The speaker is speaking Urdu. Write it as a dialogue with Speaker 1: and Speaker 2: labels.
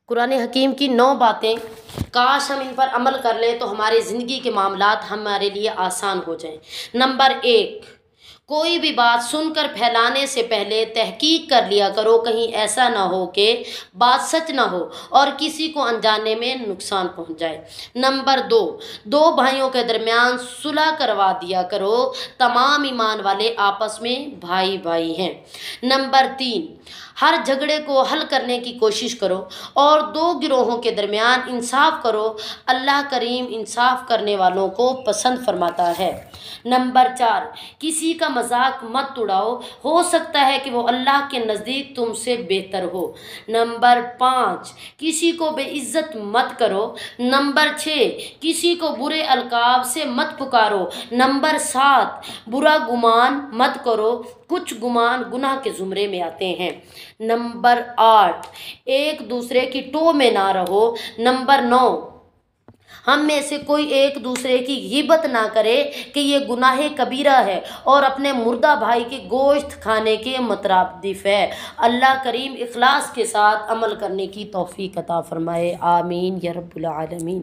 Speaker 1: قرآن حکیم کی 9 باتیں کاش ہم ان پر عمل کر لیں تو ہماری زندگی کے معاملات ہمارے لیے آسان ہو جائیں۔ نمبر 1، کوئی بھی بات سن کر پھیلانے سے پہلے تحقیق کر لیا کرو، کہیں ایسا نہ ہو کہ بات سچ نہ ہو اور کسی کو انجانے میں نقصان پہنچ جائے۔ نمبر 2، دو بھائیوں کے درمیان صلح کروا دیا کرو، تمام ایمان والے آپس میں بھائی بھائی ہیں۔ نمبر 3، ہر جھگڑے کو حل کرنے کی کوشش کرو اور دو گروہوں کے درمیان انصاف کرو، اللہ کریم انصاف کرنے والوں کو پسند فرماتا ہے۔ نمبر 4، کسی کا مذاق مت اڑاؤ، ہو سکتا ہے کہ وہ اللہ کے نزدیک تم سے بہتر ہو۔ نمبر 5، کسی کو بے عزت مت کرو۔ نمبر 6، کسی کو برے القاب سے مت پکارو۔ نمبر 7، برا گمان مت کرو، کچھ گمان گناہ کے زمرے میں آتے ہیں۔ نمبر 8، ایک دوسرے کی ٹو میں نہ رہو۔ نمبر 9، ہم میں سے کوئی ایک دوسرے کی غیبت نہ کرے کہ یہ گناہ کبیرہ ہے اور اپنے مردہ بھائی کے گوشت کھانے کے مترادف ہے۔ اللہ کریم اخلاص کے ساتھ عمل کرنے کی توفیق عطا فرمائے، آمین یا رب العالمین۔